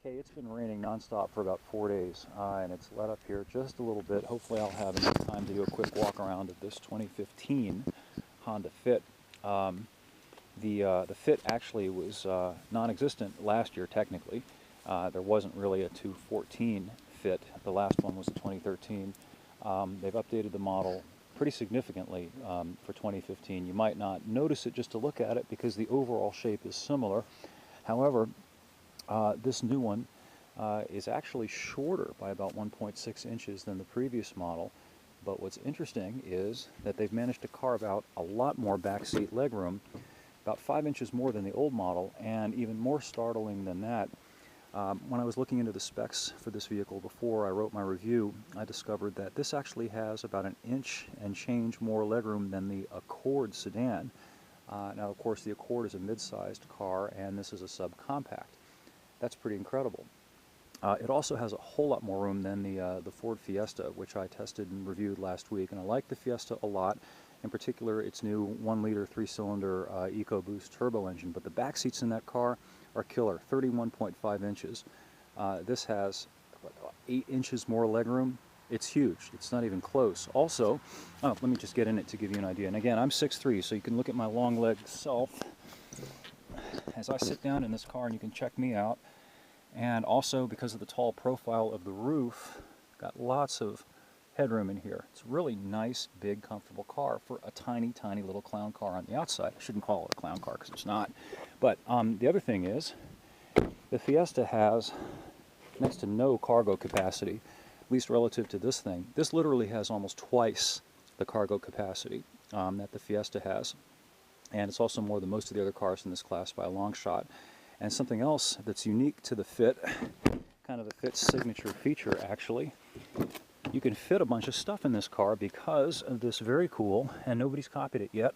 Okay, it's been raining nonstop for about 4 days, and it's let up here just a little bit. Hopefully I'll have enough time to do a quick walk around of this 2015 Honda Fit. The Fit actually was non-existent last year technically. There wasn't really a 214 Fit. The last one was a 2013. They've updated the model pretty significantly for 2015. You might not notice it just to look at it because the overall shape is similar. However, this new one is actually shorter by about 1.6 inches than the previous model. But what's interesting is that they've managed to carve out a lot more backseat legroom, about 5 inches more than the old model, and even more startling than that, when I was looking into the specs for this vehicle before I wrote my review, I discovered that this actually has about an inch and change more legroom than the Accord sedan. Now, of course, the Accord is a mid-sized car, and this is a subcompact. That's pretty incredible. It also has a whole lot more room than the Ford Fiesta, which I tested and reviewed last week, and I like the Fiesta a lot. In particular, its new 1-liter 3-cylinder EcoBoost turbo engine, but the back seats in that car are killer, 31.5 inches. This has 8 inches more legroom. It's huge. It's not even close. Also, let me just get in it to give you an idea. And again, I'm 6'3", so you can look at my long-legged self as I sit down in this car, and you can check me out. And also, because of the tall profile of the roof, got lots of headroom in here. It's a really nice, big, comfortable car for a tiny, tiny little clown car on the outside. I shouldn't call it a clown car because it's not. But the other thing is, the Fiesta has next to no cargo capacity, at least relative to this thing. This literally has almost twice the cargo capacity that the Fiesta has. And it's also more than most of the other cars in this class by a long shot. And something else that's unique to the Fit, kind of the Fit's signature feature actually, you can fit a bunch of stuff in this car because of this very cool, and nobody's copied it yet,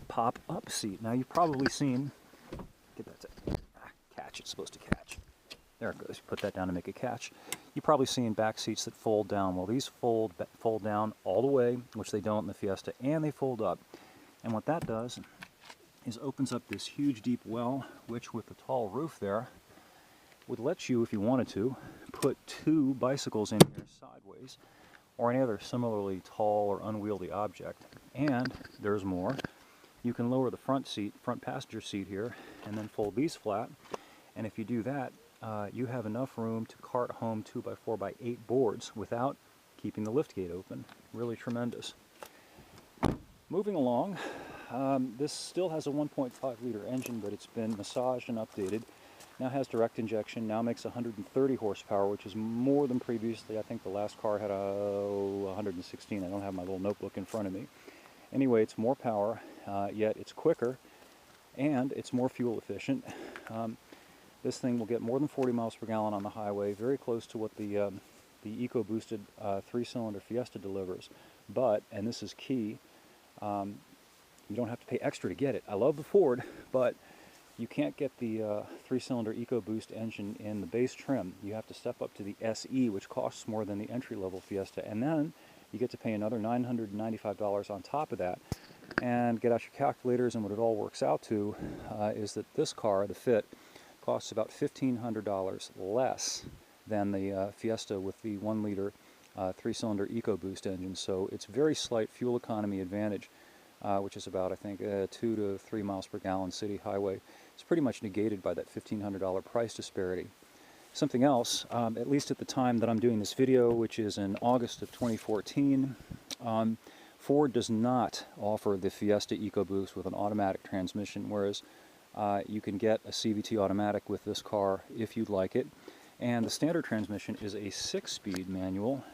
pop-up seat. Now you've probably seen, get that to catch, it's supposed to catch. There it goes, you put that down to make a catch. You've probably seen back seats that fold down. Well, these fold down all the way, which they don't in the Fiesta, and they fold up. And what that does is opens up this huge deep well, which with the tall roof there, would let you, if you wanted to, put 2 bicycles in here sideways, or any other similarly tall or unwieldy object. And there's more. You can lower the front passenger seat here, and then fold these flat. And if you do that, you have enough room to cart home 2x4x8 boards without keeping the liftgate open. Really tremendous. Moving along, this still has a 1.5-liter engine, but it's been massaged and updated. Now has direct injection, now makes 130 horsepower, which is more than previously. I think the last car had 116. I don't have my little notebook in front of me. Anyway, it's more power, yet it's quicker, and it's more fuel efficient. This thing will get more than 40 miles per gallon on the highway, very close to what the EcoBoosted 3-cylinder Fiesta delivers. But, and this is key, you don't have to pay extra to get it. I love the Ford, but you can't get the 3-cylinder EcoBoost engine in the base trim. You have to step up to the SE, which costs more than the entry-level Fiesta, and then you get to pay another $995 on top of that. And get out your calculators, and what it all works out to is that this car, the Fit, costs about $1,500 less than the Fiesta with the 1-liter 3-cylinder EcoBoost engine. So it's very slight fuel economy advantage, which is about, I think, 2 to 3 miles per gallon city highway. It's pretty much negated by that $1,500 price disparity. Something else, at least at the time that I'm doing this video, which is in August of 2014, Ford does not offer the Fiesta EcoBoost with an automatic transmission, whereas you can get a CVT automatic with this car if you'd like it. And the standard transmission is a 6-speed manual.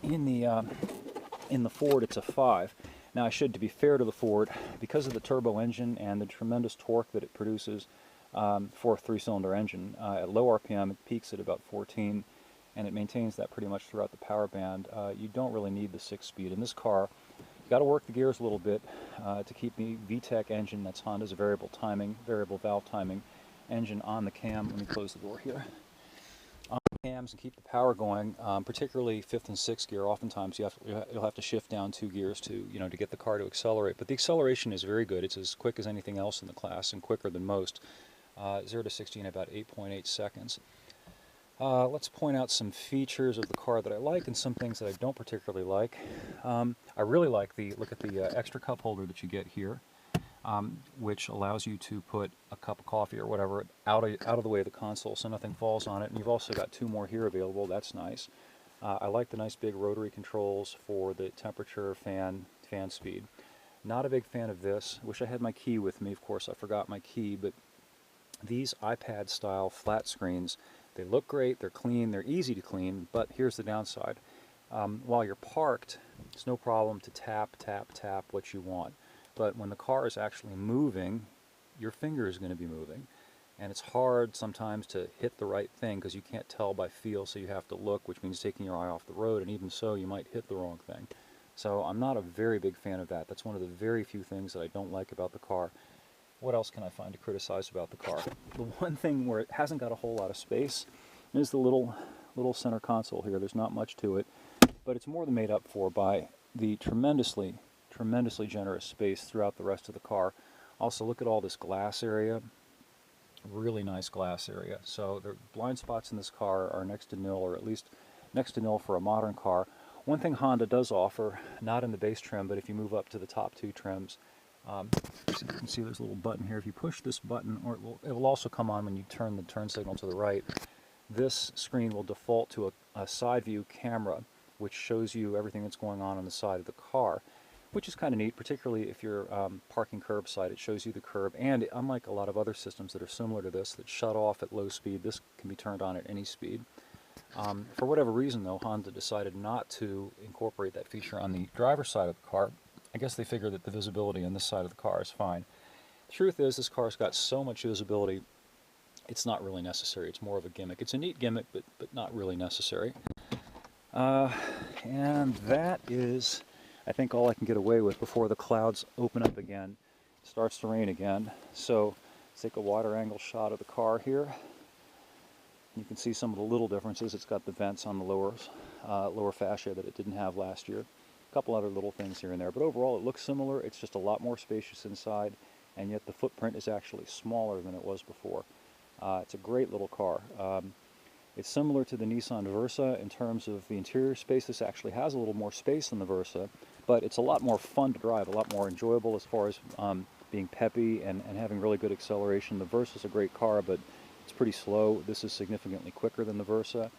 In the Ford, it's a 5. Now, to be fair to the Ford, because of the turbo engine and the tremendous torque that it produces for a 3-cylinder engine, at low RPM it peaks at about 14, and it maintains that pretty much throughout the power band. You don't really need the 6-speed. In this car, you've got to work the gears a little bit to keep the VTEC engine, that's Honda's variable valve timing engine, on the cam. Let me close the door here. On the cams and keep the power going, particularly 5th and 6th gear. Oftentimes you'll have to shift down 2 gears to get the car to accelerate. But the acceleration is very good. It's as quick as anything else in the class and quicker than most. 0 to 60 in about 8.8 seconds. Let's point out some features of the car that I like and some things that I don't particularly like. I really like look at the extra cup holder that you get here, which allows you to put a cup of coffee or whatever out of the way of the console so nothing falls on it. And you've also got 2 more here available. That's nice. I like the nice big rotary controls for the temperature, fan speed. Not a big fan of this. Wish I had my key with me. Of course, I forgot my key, but these iPad style flat screens, they look great, they're clean, they're easy to clean, but here's the downside. While you're parked, it's no problem to tap what you want. But when the car is actually moving, your finger is going to be moving. And it's hard sometimes to hit the right thing because you can't tell by feel, so you have to look, which means taking your eye off the road, and even so, you might hit the wrong thing. So I'm not a very big fan of that. That's one of the very few things that I don't like about the car. What else can I find to criticize about the car? The one thing where it hasn't got a whole lot of space is the little center console here. There's not much to it, but it's more than made up for by the tremendously generous space throughout the rest of the car. Also, look at all this glass area. Really nice glass area. So the blind spots in this car are next to nil, or at least next to nil for a modern car. One thing Honda does offer, not in the base trim, but if you move up to the top 2 trims, so you can see there's a little button here. If you push this button, or it will also come on when you turn the turn signal to the right, this screen will default to a side view camera, which shows you everything that's going on the side of the car, which is kind of neat, particularly if you're parking curbside. It shows you the curb, and unlike a lot of other systems that are similar to this that shut off at low speed, this can be turned on at any speed. For whatever reason, though, Honda decided not to incorporate that feature on the driver's side of the car. I guess they figure that the visibility on this side of the car is fine. The truth is, this car's got so much visibility, it's not really necessary. It's more of a gimmick. It's a neat gimmick, but not really necessary. And that is, I think, all I can get away with before the clouds open up again. It starts to rain again. So let's take a wider angle shot of the car here. You can see some of the little differences. It's got the vents on the lower fascia that it didn't have last year. A couple other little things here and there, but overall it looks similar. It's just a lot more spacious inside, and yet the footprint is actually smaller than it was before. It's a great little car. It's similar to the Nissan Versa in terms of the interior space. This actually has a little more space than the Versa, but it's a lot more fun to drive, a lot more enjoyable as far as being peppy and having really good acceleration. The Versa is a great car, but it's pretty slow. This is significantly quicker than the Versa.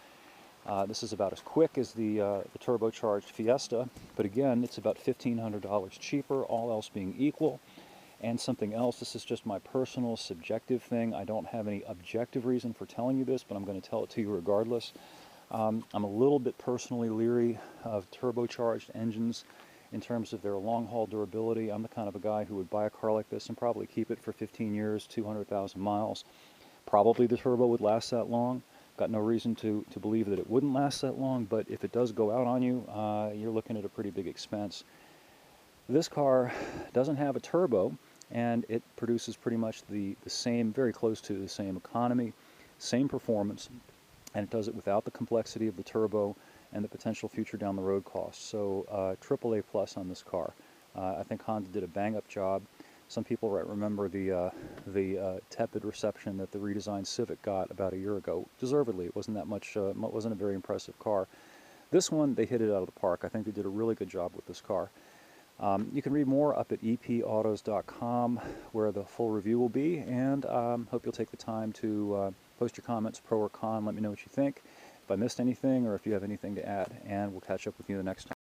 This is about as quick as the turbocharged Fiesta, but again, it's about $1,500 cheaper, all else being equal. And something else, this is just my personal subjective thing. I don't have any objective reason for telling you this, but I'm going to tell it to you regardless. I'm a little bit personally leery of turbocharged engines in terms of their long-haul durability. I'm the kind of a guy who would buy a car like this and probably keep it for 15 years, 200,000 miles. Probably the turbo would last that long. Got no reason to believe that it wouldn't last that long, but if it does go out on you, you're looking at a pretty big expense. This car doesn't have a turbo, and it produces pretty much the same, very close to the same economy, same performance, and it does it without the complexity of the turbo and the potential future down the road costs. So AAA plus on this car. I think Honda did a bang-up job. Some people remember the tepid reception that the redesigned Civic got about a year ago. Deservedly, it wasn't that much. Wasn't a very impressive car. This one, they hit it out of the park. I think they did a really good job with this car. You can read more up at epautos.com, where the full review will be, and hope you'll take the time to post your comments, pro or con. Let me know what you think, if I missed anything, or if you have anything to add, and we'll catch up with you the next time.